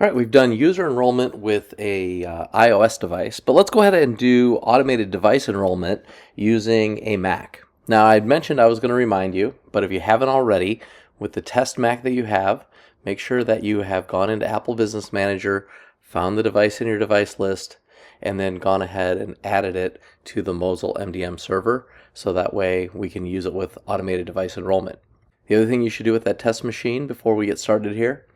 All right, we've done user enrollment with a iOS device, but let's go ahead and do automated device enrollment using a Mac. Now, I'd mentioned I was going to remind you, but if you haven't already, with the test Mac that you have, make sure that you have gone into Apple Business Manager, found the device in your device list, and then gone ahead and added it to the Mosyle MDM server, so that way we can use it with automated device enrollment. The other thing you should do with that test machine before we get started here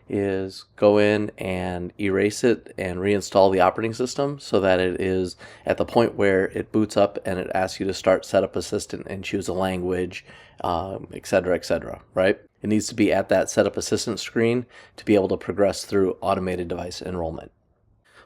is go in and erase it and reinstall the operating system so that it is at the point where it boots up and it asks you to start Setup Assistant and choose a language, etc., right? It needs to be at that Setup Assistant screen to be able to progress through automated device enrollment.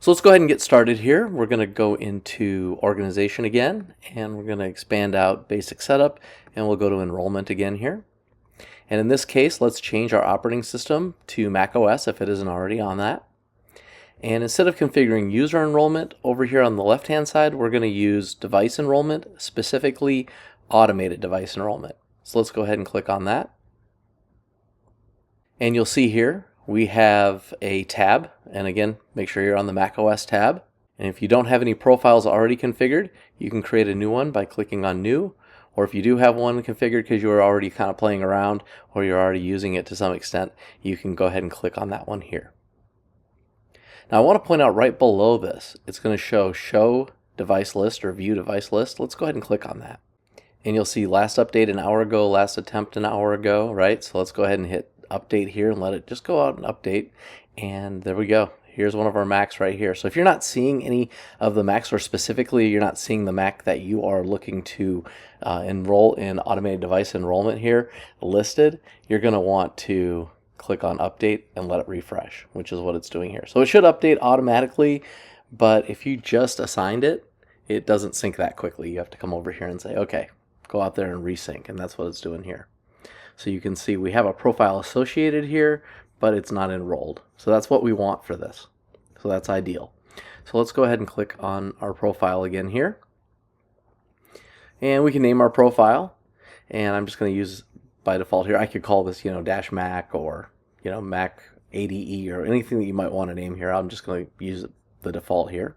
So let's go ahead and get started here. We're going to go into organization again, and we're going to expand out basic setup, and we'll go to enrollment again here. And in this case, let's change our operating system to macOS if it isn't already on that. And instead of configuring user enrollment, over here on the left-hand side, we're going to use device enrollment, specifically automated device enrollment. So let's go ahead and click on that. And you'll see here we have a tab. And again, make sure you're on the macOS tab. And if you don't have any profiles already configured, you can create a new one by clicking on New. Or if you do have one configured because you are already kind of playing around or you're already using it to some extent, you can go ahead and click on that one here. Now I want to point out right below this, it's going to show device list or view device list. Let's go ahead and click on that. And you'll see last update an hour ago, last attempt an hour ago, right? So let's go ahead and hit update here and let it just go out and update. And there we go. Here's one of our Macs right here. So if you're not seeing any of the Macs, or specifically you're not seeing the Mac that you are looking to enroll in automated device enrollment here listed, you're going to want to click on update and let it refresh, which is what it's doing here. So it should update automatically, but if you just assigned it, it doesn't sync that quickly. You have to come over here and say, okay, go out there and resync, and that's what it's doing here. So you can see we have a profile associated here, but it's not enrolled. So that's what we want for this. So that's ideal. So let's go ahead and click on our profile again here. And we can name our profile. And I'm just going to use by default here. I could call this, dash Mac or, Mac ADE or anything that you might want to name here. I'm just going to use the default here.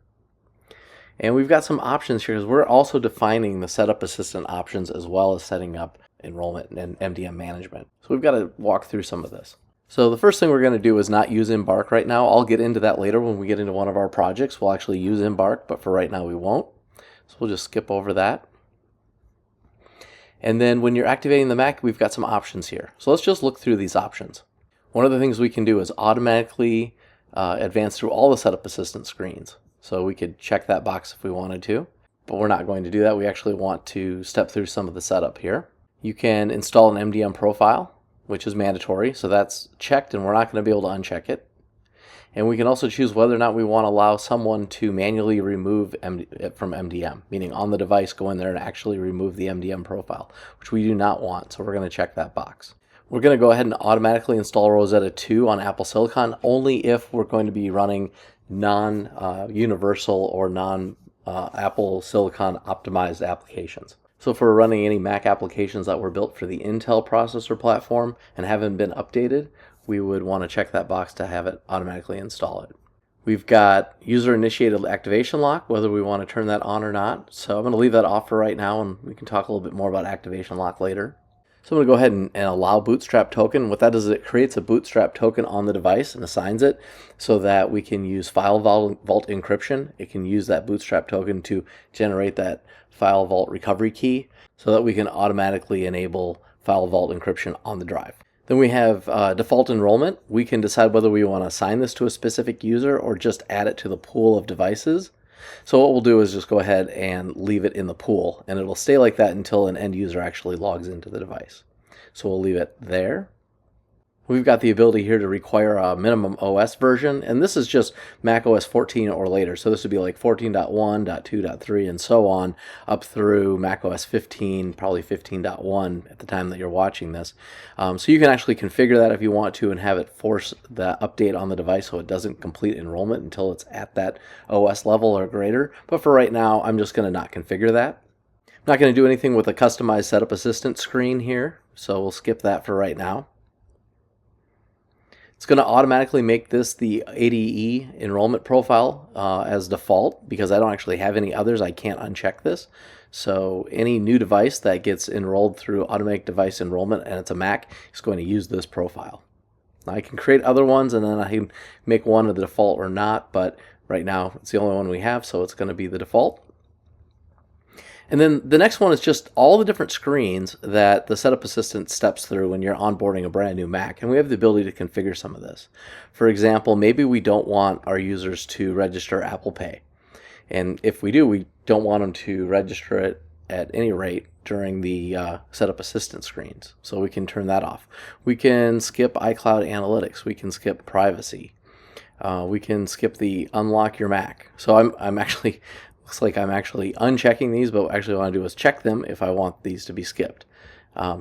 And we've got some options here because we're also defining the Setup Assistant options as well as setting up enrollment and MDM management. So we've got to walk through some of this. So the first thing we're going to do is not use Embark right now. I'll get into that later when we get into one of our projects. We'll actually use Embark, but for right now we won't. So we'll just skip over that. And then when you're activating the Mac, we've got some options here. So let's just look through these options. One of the things we can do is automatically advance through all the Setup Assistant screens. So we could check that box if we wanted to, but we're not going to do that. We actually want to step through some of the setup here. You can install an MDM profile, which is mandatory, so that's checked and we're not going to be able to uncheck it. And we can also choose whether or not we want to allow someone to manually remove it from MDM, meaning on the device go in there and actually remove the MDM profile, which we do not want, so we're going to check that box. We're going to go ahead and automatically install Rosetta 2 on Apple Silicon only if we're going to be running non-universal or non-Apple Silicon optimized applications. So if we're running any Mac applications that were built for the Intel processor platform and haven't been updated, we would want to check that box to have it automatically install it. We've got user-initiated activation lock, whether we want to turn that on or not. So I'm going to leave that off for right now, and we can talk a little bit more about activation lock later. So I'm going to go ahead and allow bootstrap token. What that does is it creates a bootstrap token on the device and assigns it so that we can use file vault encryption. It can use that bootstrap token to generate that file vault recovery key so that we can automatically enable file vault encryption on the drive. Then we have default enrollment. We can decide whether we want to assign this to a specific user or just add it to the pool of devices. So what we'll do is just go ahead and leave it in the pool, and it will stay like that until an end user actually logs into the device. So we'll leave it there. We've got the ability here to require a minimum OS version, and this is just macOS 14 or later. So this would be like 14.1, .2.3, and so on, up through macOS 15, probably 15.1 at the time that you're watching this. So you can actually configure that if you want to and have it force the update on the device so it doesn't complete enrollment until it's at that OS level or greater. But for right now, I'm just going to not configure that. I'm not going to do anything with a customized Setup Assistant screen here, so we'll skip that for right now. It's going to automatically make this the ADE enrollment profile as default because I don't actually have any others. I can't uncheck this. So any new device that gets enrolled through Automated Device Enrollment and it's a Mac is going to use this profile. Now I can create other ones and then I can make one of the default or not, but right now it's the only one we have, so it's going to be the default. And then the next one is just all the different screens that the Setup Assistant steps through when you're onboarding a brand new Mac. And we have the ability to configure some of this. For example, maybe we don't want our users to register Apple Pay. And if we do, we don't want them to register it at any rate during the Setup Assistant screens. So we can turn that off. We can skip iCloud Analytics. We can skip privacy. We can skip the unlock your Mac. So I'm actually... Looks like I'm actually unchecking these, but actually what I want to do is check them if I want these to be skipped.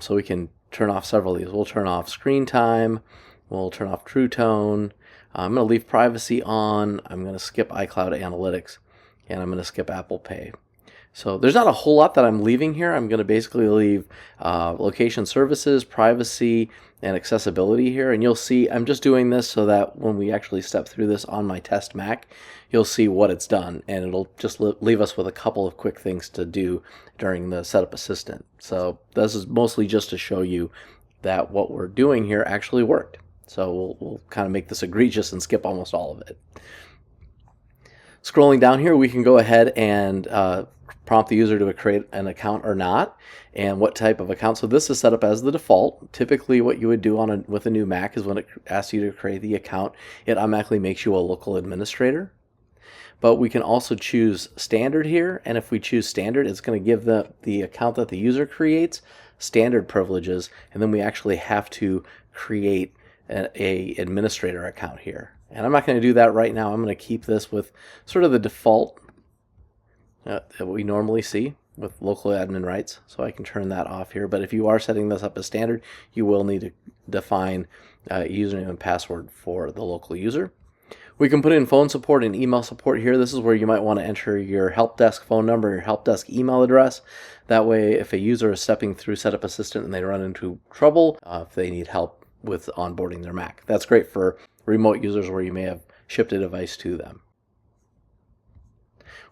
So we can turn off several of these. We'll turn off screen time. We'll turn off True Tone. I'm going to leave privacy on. I'm going to skip iCloud Analytics. And I'm going to skip Apple Pay. So there's not a whole lot that I'm leaving here. I'm going to basically leave location services, privacy, and accessibility here. And you'll see I'm just doing this so that when we actually step through this on my test Mac, you'll see what it's done. And it'll just leave us with a couple of quick things to do during the Setup Assistant. So this is mostly just to show you that what we're doing here actually worked. So we'll kind of make this egregious and skip almost all of it. Scrolling down here, we can go ahead and prompt the user to create an account or not, and what type of account. So this is set up as the default. Typically what you would do with a new Mac is when it asks you to create the account, it automatically makes you a local administrator. But we can also choose standard here, and if we choose standard, it's going to give the account that the user creates standard privileges, and then we actually have to create a administrator account here. And I'm not going to do that right now. I'm going to keep this with sort of the default that we normally see with local admin rights. So I can turn that off here. But if you are setting this up as standard, you will need to define username and password for the local user. We can put in phone support and email support here. This is where you might want to enter your help desk phone number, your help desk email address. That way, if a user is stepping through Setup Assistant and they run into trouble, if they need help with onboarding their Mac. That's great for remote users where you may have shipped a device to them.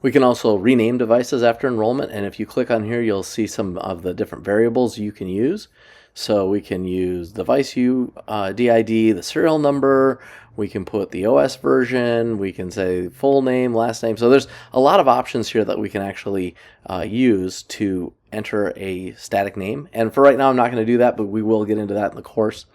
We can also rename devices after enrollment, and if you click on here, you'll see some of the different variables you can use. So we can use device DID, the serial number, we can put the OS version, we can say full name, last name. So there's a lot of options here that we can actually use to enter a static name. And for right now, I'm not going to do that, but we will get into that in the course.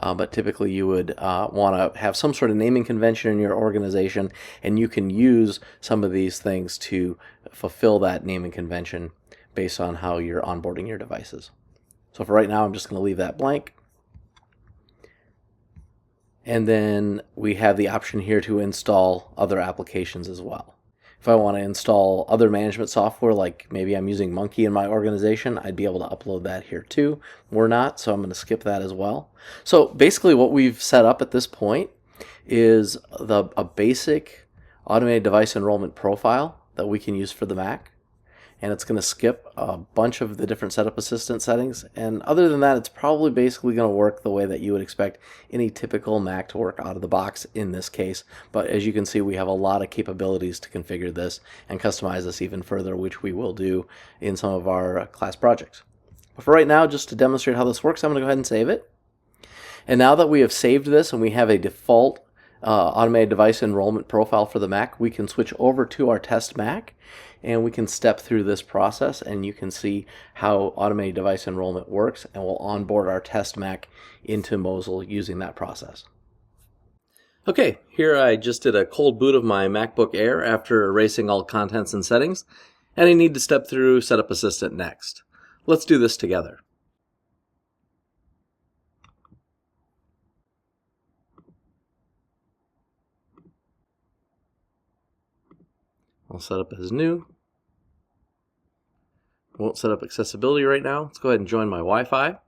But typically you would want to have some sort of naming convention in your organization, and you can use some of these things to fulfill that naming convention based on how you're onboarding your devices. So for right now, I'm just going to leave that blank. And then we have the option here to install other applications as well. If I want to install other management software, like maybe I'm using Monkey in my organization, I'd be able to upload that here too. We're not, so I'm going to skip that as well. So basically what we've set up at this point is a basic automated device enrollment profile that we can use for the Mac. And it's going to skip a bunch of the different Setup Assistant settings. And other than that, it's probably basically going to work the way that you would expect any typical Mac to work out of the box in this case. But as you can see, we have a lot of capabilities to configure this and customize this even further, which we will do in some of our class projects. But for right now, just to demonstrate how this works, I'm going to go ahead and save it. And now that we have saved this and we have a default automated device enrollment profile for the Mac, we can switch over to our test Mac and we can step through this process, and you can see how automated device enrollment works, and we'll onboard our test Mac into Mosyle using that process. Okay, here I just did a cold boot of my MacBook Air after erasing all contents and settings, and I need to step through Setup Assistant next. Let's do this together. I'll set up as new. Won't set up accessibility right now. Let's go ahead and join my Wi-Fi.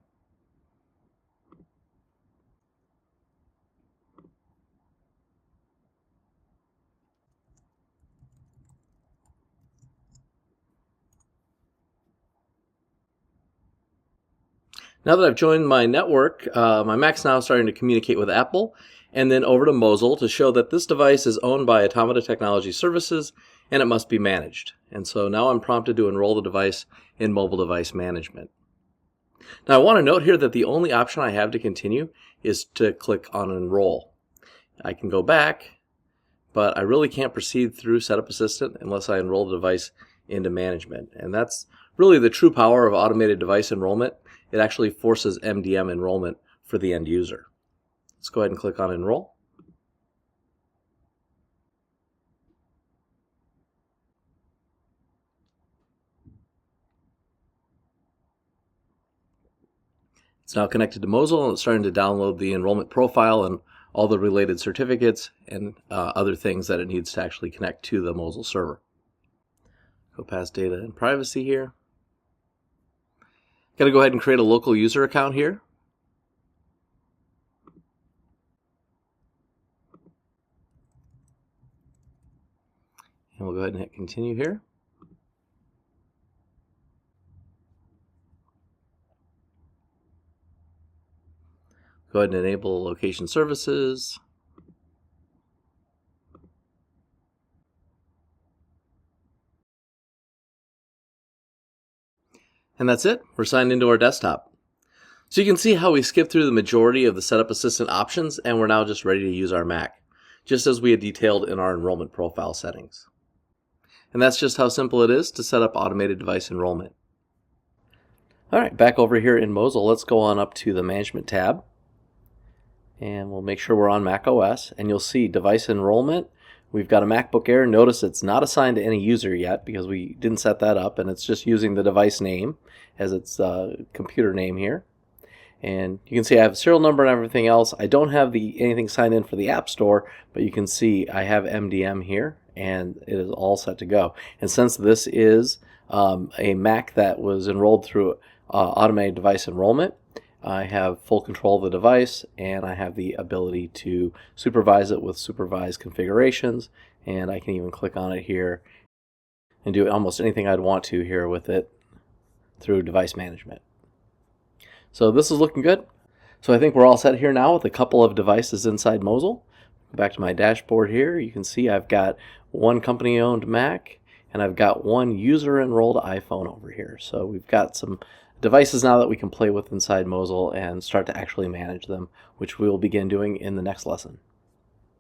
Now that I've joined my network, my Mac's now starting to communicate with Apple, and then over to Mosyle to show that this device is owned by Automated Technology Services and it must be managed. And so now I'm prompted to enroll the device in mobile device management. Now I want to note here that the only option I have to continue is to click on enroll. I can go back, but I really can't proceed through Setup Assistant unless I enroll the device into management. And that's really the true power of automated device enrollment. It actually forces MDM enrollment for the end user. Let's go ahead and click on enroll. It's now connected to Mosyle and it's starting to download the enrollment profile and all the related certificates and other things that it needs to actually connect to the Mosyle server. Go past data and privacy here. Got to go ahead and create a local user account here. And we'll go ahead and hit continue here. Go ahead and enable location services. And that's it. We're signed into our desktop. So you can see how we skipped through the majority of the Setup Assistant options and we're now just ready to use our Mac, just as we had detailed in our enrollment profile settings. And that's just how simple it is to set up automated device enrollment. All right, back over here in Mosyle, let's go on up to the Management tab. And we'll make sure we're on macOS, and you'll see device enrollment. We've got a MacBook Air. Notice it's not assigned to any user yet because we didn't set that up, and it's just using the device name as its computer name here. And you can see I have a serial number and everything else. I don't have anything signed in for the App Store, but you can see I have MDM here, and it is all set to go. And since this is a Mac that was enrolled through automated device enrollment, I have full control of the device and I have the ability to supervise it with supervised configurations, and I can even click on it here and do almost anything I'd want to here with it through device management. So this is looking good. So I think we're all set here now with a couple of devices inside Mosyle. Go back to my dashboard here. You can see I've got one company owned Mac and I've got one user enrolled iPhone over here. So we've got some devices now that we can play with inside Mosyle and start to actually manage them, which we will begin doing in the next lesson.